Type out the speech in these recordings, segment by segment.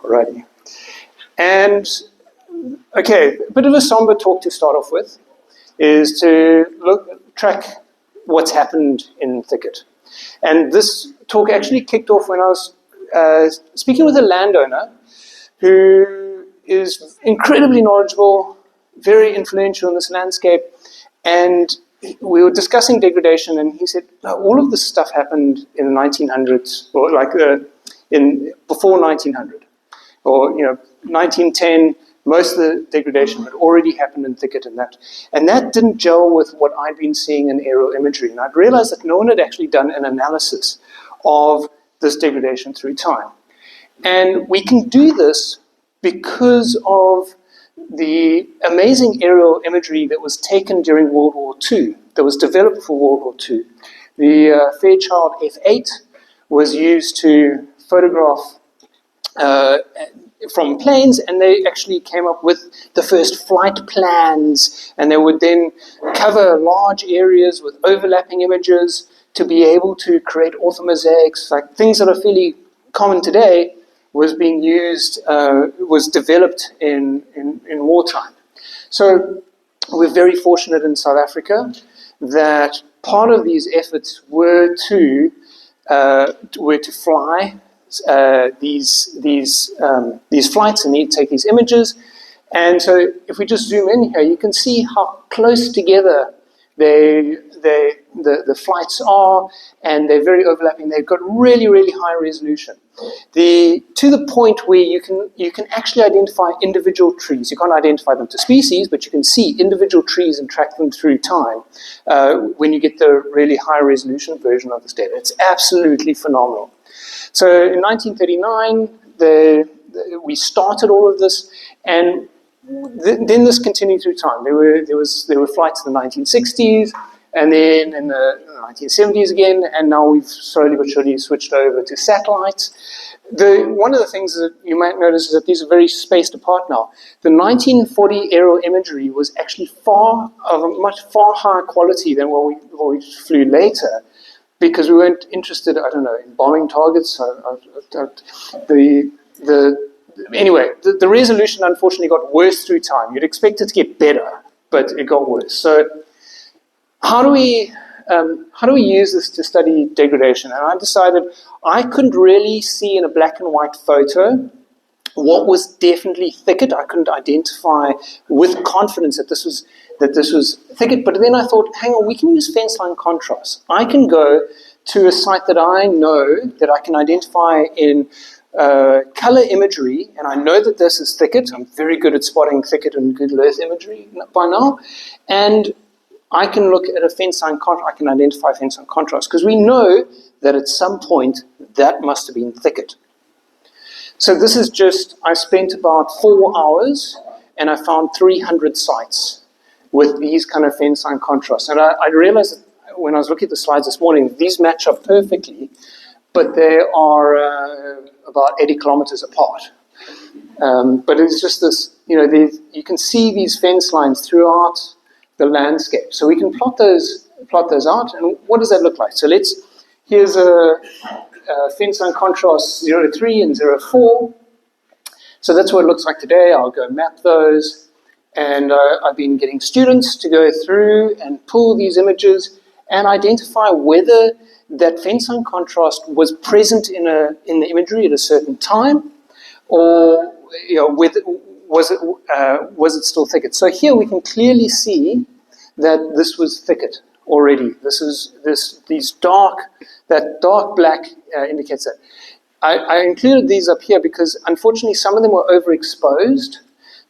Alrighty. And, okay, a bit of a somber talk to start off with is to track what's happened in Thicket. And this talk actually kicked off when I was speaking with a landowner who is incredibly knowledgeable, very influential in this landscape, and we were discussing degradation, and he said, no, all of this stuff happened in the 1900s, or like before 1900, or 1910. Most of the degradation had already happened in Thicket, and that didn't gel with what I'd been seeing in aerial imagery. And I'd realized that no one had actually done an analysis of this degradation through time. And we can do this because of the amazing aerial imagery that was taken during World War II, that was developed for World War II. The Fairchild F8 was used to photograph from planes, and they actually came up with the first flight plans, and they would then cover large areas with overlapping images to be able to create orthomosaics, like things that are fairly common today, was being used, was developed in wartime. So we're very fortunate in South Africa that part of these efforts were to fly these flights and need to take these images. And so if we just zoom in here, you can see how close together the flights are, and they're very overlapping. They've got really, really high resolution. To the point where you can actually identify individual trees. You can't identify them to species, but you can see individual trees and track them through time when you get the really high resolution version of this data. It's absolutely phenomenal. So in 1939, we started all of this, and then this continued through time. There were flights in the 1960s, and then in the 1970s again, and now we've slowly but surely switched over to satellites. One of the things that you might notice is that these are very spaced apart now. The 1940 aerial imagery was actually of a much far higher quality than what we flew later, because we weren't interested, in bombing targets. Anyway, the resolution unfortunately got worse through time. You'd expect it to get better, but it got worse. So how do we use this to study degradation? And I decided I couldn't really see in a black and white photo what was definitely Thicket. I couldn't identify with confidence that this was Thicket. But then I thought, hang on, we can use fence line contrast. I can go to a site that I know that I can identify in color imagery, and I know that this is Thicket. I'm very good at spotting Thicket in Google Earth imagery by now, and I can look at a fence line contrast. I can identify fence line contrast because we know that at some point that must have been Thicket. So this is I spent about 4 hours, and I found 300 sites with these kind of fence line contrasts. And I realized that when I was looking at the slides this morning, these match up perfectly, but they are about 80 kilometers apart. But it's just this, you can see these fence lines throughout the landscape. So we can plot those out, and what does that look like? So here's a fence line contrast 0-3 and 0-4. So that's what it looks like today. I'll go map those, and I've been getting students to go through and pull these images and identify whether that fence line contrast was present in the imagery at a certain time, or was it still Thicket? So here we can clearly see that this was Thicket already. That dark black indicates that. I included these up here because unfortunately some of them were overexposed.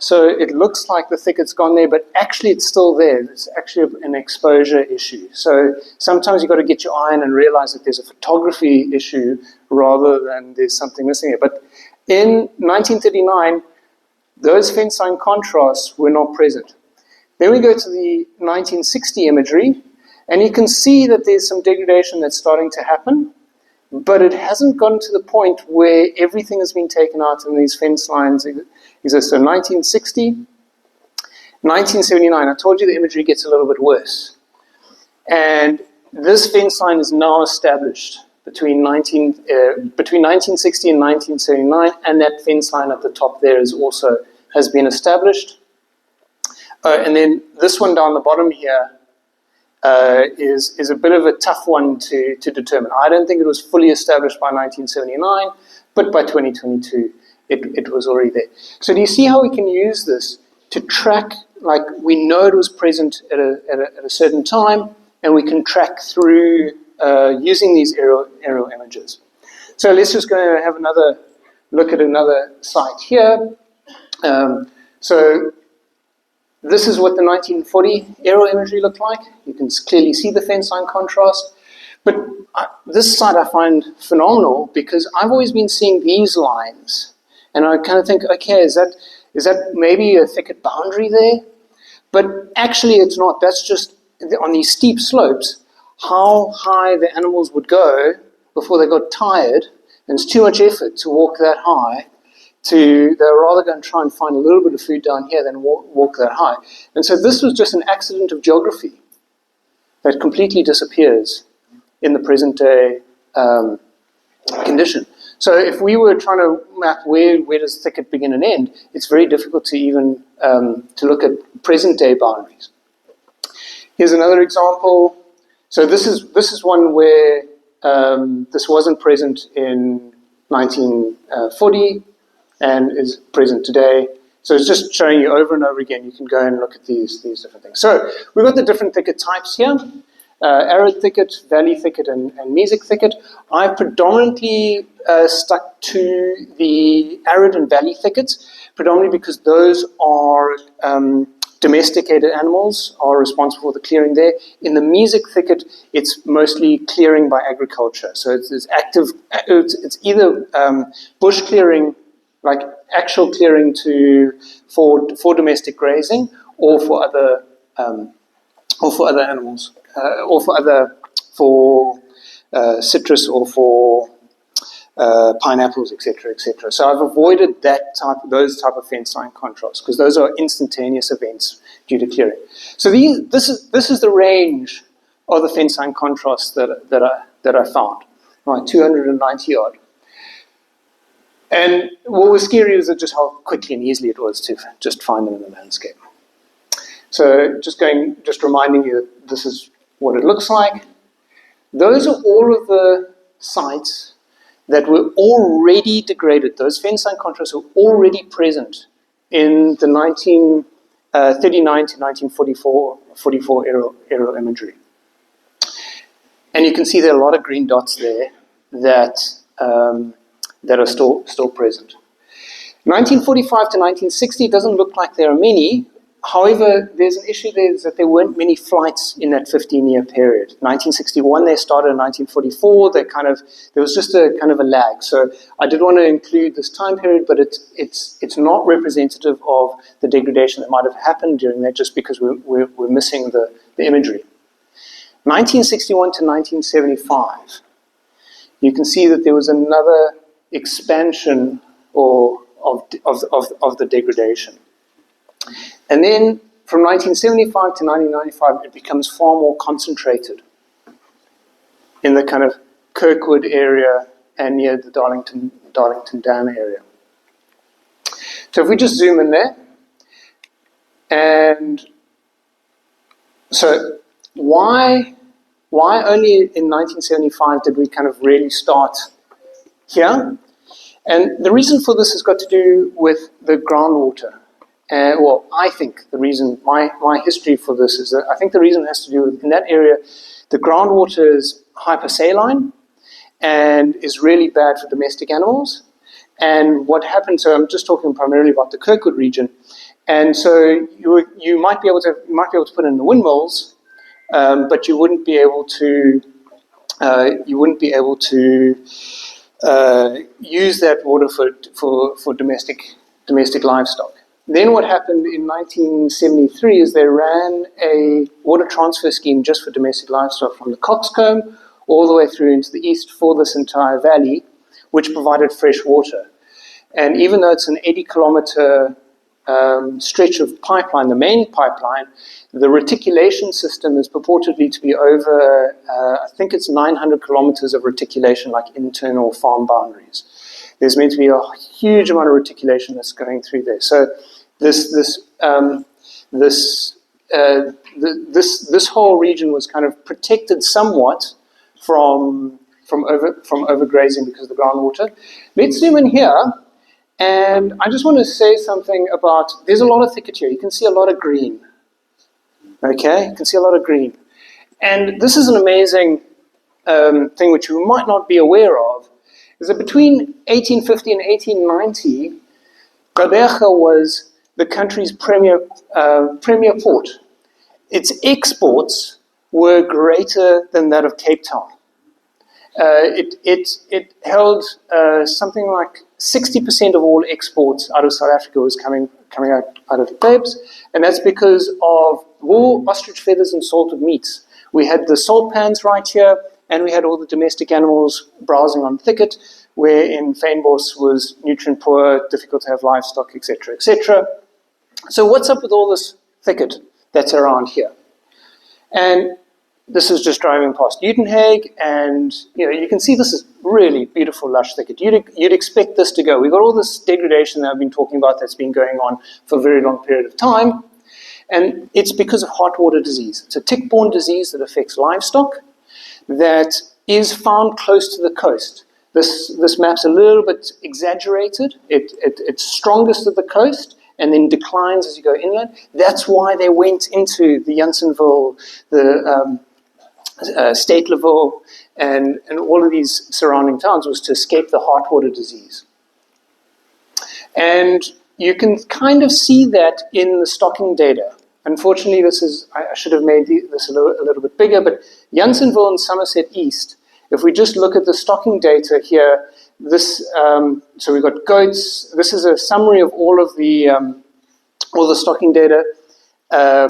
So it looks like the Thicket's gone there, but actually it's still there. It's actually an exposure issue. So sometimes you've got to get your eye in and realize that there's a photography issue rather than there's something missing here. But in 1939, those fence line contrasts were not present. Then we go to the 1960 imagery, and you can see that there's some degradation that's starting to happen, but it hasn't gone to the point where everything has been taken out and these fence lines exist. So 1960, 1979, I told you the imagery gets a little bit worse. And this fence line is now established between 1960 and 1979, and that fence line at the top there has been established. And then this one down the bottom here is a bit of a tough one to determine. I don't think it was fully established by 1979, but by 2022 it was already there. So do you see how we can use this to track, like we know it was present at a certain time, and we can track through using these aerial images. So let's just go and have another look at another site here. So this is what the 1940 aerial imagery looked like. You can clearly see the fence line contrast. But this site I find phenomenal because I've always been seeing these lines, and I kind of think, okay, is that maybe a thicket boundary there? But actually it's not. That's just on these steep slopes, how high the animals would go before they got tired, and it's too much effort to walk that high. They're rather going to try and find a little bit of food down here than walk that high. And so this was just an accident of geography that completely disappears in the present day condition. So if we were trying to map where does thicket begin and end, it's very difficult to even to look at present day boundaries. Here's another example. So this is one where this wasn't present in 1940 and is present today. So it's just showing you over and over again. You can go and look at these different things. So we've got the different thicket types here. Arid thicket, valley thicket, and mesic thicket. I predominantly stuck to the arid and valley thickets, predominantly because those are domesticated animals are responsible for the clearing there. In the mesic thicket, it's mostly clearing by agriculture. So it's active. It's either bush clearing, like actual clearing for domestic grazing, or for other animals, or for citrus, or for pineapples, etc., etc. So I've avoided those type of fence line contrasts because those are instantaneous events due to clearing. So this is the range of the fence line contrasts that I found, right, 290 odd. And what was scary was just how quickly and easily it was to just find them in the landscape. So just reminding you that this is what it looks like. Those are all of the sites that were already degraded. Those fence line contrasts were already present in the 1939 to 1944 aerial imagery. And you can see there are a lot of green dots there that are still present. 1945 to 1960 doesn't look like there are many. However, there's an issue there is that there weren't many flights in that 15-year period. 1961 they started, in 1944 there was just a kind of a lag. So I did want to include this time period, but it's not representative of the degradation that might have happened during that, just because we're missing the imagery. 1961 to 1975, you can see that there was another expansion of the degradation. And then from 1975 to 1995, it becomes far more concentrated in the kind of Kirkwood area and near the Darlington Dam area. So if we just zoom in there, and so why only in 1975 did we kind of really start here? And the reason for this has got to do with the groundwater. Well, I think the reason, my history for this is that I think the reason has to do with, in that area, the groundwater is hypersaline and is really bad for domestic animals. And what happened, so I'm just talking primarily about the Kirkwood region, and so you might be able to put in the windmills, but you wouldn't be able to use that water for domestic livestock. Then what happened in 1973 is they ran a water transfer scheme just for domestic livestock from the Coxcomb all the way through into the east for this entire valley, which provided fresh water. And even though it's an 80-kilometer stretch of pipeline, the main pipeline, the reticulation system is purportedly to be over, I think it's 900 kilometers of reticulation, like internal farm boundaries. There's meant to be a huge amount of reticulation that's going through there. So this whole region was kind of protected somewhat from overgrazing because of the groundwater. Let's zoom in here, and I just want to say something about, there's a lot of thicket here. You can see a lot of green. Okay, you can see a lot of green. And this is an amazing thing which you might not be aware of, is that between 1850 and 1890, Gqeberha was the country's premier port. Its exports were greater than that of Cape Town. It held something like 60% of all exports out of South Africa was coming out of the Capes, and that's because of wool, ostrich feathers, and salted meats. We had the salt pans right here, and we had all the domestic animals browsing on Thicket, where in Fynbos was nutrient poor, difficult to have livestock, etc., etc. So what's up with all this thicket that's around here? And this is just driving past Uitenhage, and you can see this is really beautiful, lush thicket. You'd expect this to go. We've got all this degradation that I've been talking about that's been going on for a very long period of time, and it's because of heartwater disease. It's a tick-borne disease that affects livestock that is found close to the coast. This map's a little bit exaggerated. It's strongest at the coast and then declines as you go inland. That's why they went into the Janssenville, the Stateleville, and all of these surrounding towns, was to escape the heartwater disease. And you can kind of see that in the stocking data. Unfortunately, I should have made this a little bit bigger, but Janssenville and Somerset East, if we just look at the stocking data here, so we've got goats. This is a summary of all the stocking data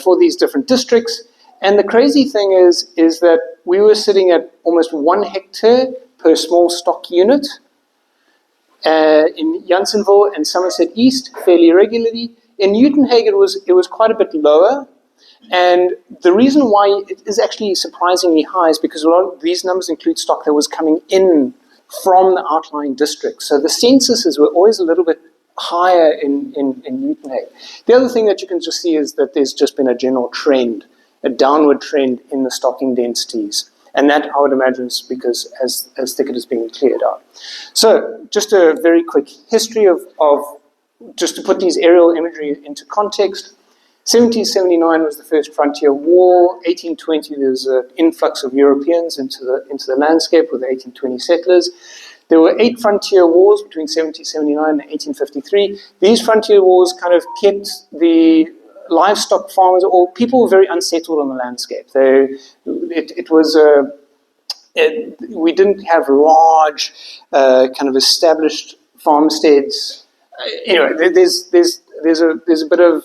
for these different districts. And the crazy thing is that we were sitting at almost 1 hectare per small stock unit in Janssenville and Somerset East fairly regularly. In Uitenhage, it was quite a bit lower. And the reason why it is actually surprisingly high is because a lot of these numbers include stock that was coming in from the outlying districts. So the censuses were always a little bit higher in Uitenhage. The other thing that you can just see is that there's just been a general trend, a downward trend in the stocking densities. And that, I would imagine, is because as thicket is being cleared out. So just a very quick history of just to put these aerial imagery into context. 1779 was the first frontier war. 1820, there was an influx of Europeans into the landscape with the 1820 settlers. There were 8 frontier wars between 1779 and 1853. These frontier wars kind of kept the livestock farmers, or people were very unsettled on the landscape. We didn't have large kind of established farmsteads. Anyway, there's a bit of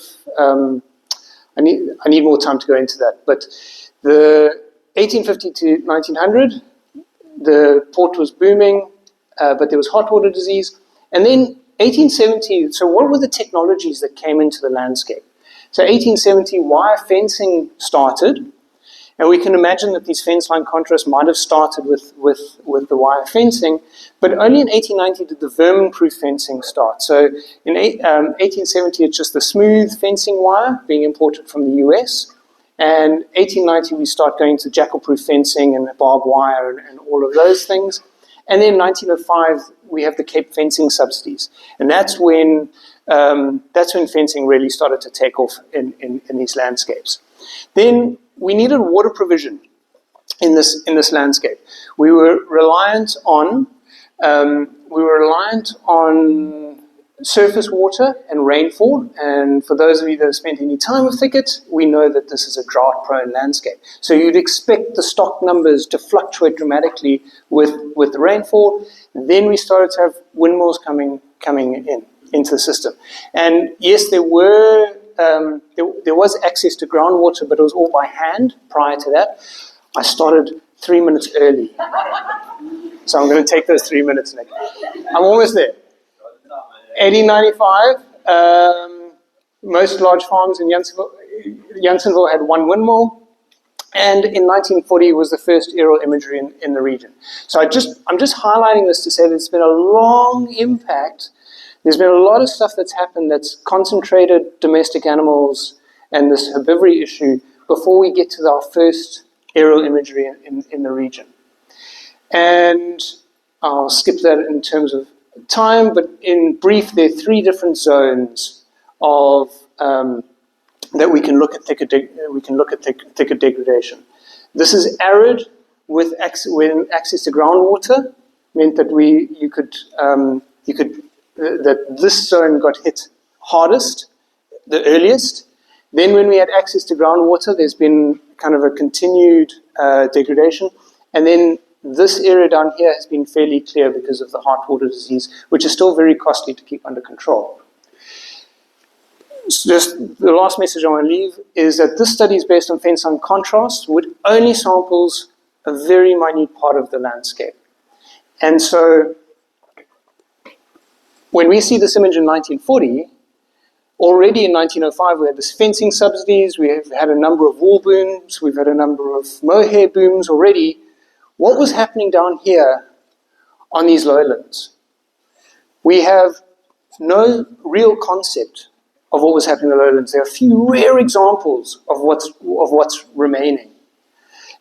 I need more time to go into that. But the 1850 to 1900, the port was booming, but there was heartwater disease. And then 1870. So what were the technologies that came into the landscape? So 1870, wire fencing started. And we can imagine that these fence line contrasts might have started with the wire fencing, but only in 1890 did the vermin-proof fencing start. So in 1870, it's just the smooth fencing wire being imported from the US. And 1890, we start going to jackal-proof fencing and barbed wire and all of those things. And then 1905, we have the Cape fencing subsidies. And that's when fencing really started to take off in these landscapes. Then we needed water provision in this landscape. We were reliant on surface water and rainfall. And for those of you that have spent any time with Thicket, we know that this is a drought-prone landscape. So you'd expect the stock numbers to fluctuate dramatically with the rainfall. Then we started to have windmills coming into the system. And yes, there was access to groundwater, but it was all by hand prior to that. I started 3 minutes early. So I'm going to take those 3 minutes next. I'm almost there. 1895, most large farms in Janssenville had one windmill. And in 1940 was the first aerial imagery in the region. So I'm just highlighting this to say that it's been a long impact. There's been a lot of stuff that's happened that's concentrated domestic animals and this herbivory issue before we get to our first aerial imagery in the region. And I'll skip that in terms of time, but in brief, there are three different zones of that we can look at thicket degradation. This is arid with access to groundwater, meant that that this zone got hit hardest, the earliest. Then when we had access to groundwater, there's been kind of a continued degradation. And then this area down here has been fairly clear because of the heartwater disease, which is still very costly to keep under control. So just the last message I want to leave is that this study is based on fence-line contrast, which only samples a very minute part of the landscape. And so when we see this image in 1940, already in 1905 we had this fencing subsidies, we have had a number of wool booms, we've had a number of mohair booms already. What was happening down here on these lowlands? We have no real concept of what was happening in the lowlands. There are a few rare examples of what's remaining.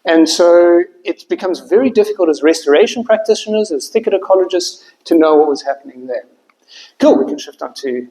And so it becomes very difficult as restoration practitioners, as thicket ecologists, to know what was happening there. Cool, we can shift on to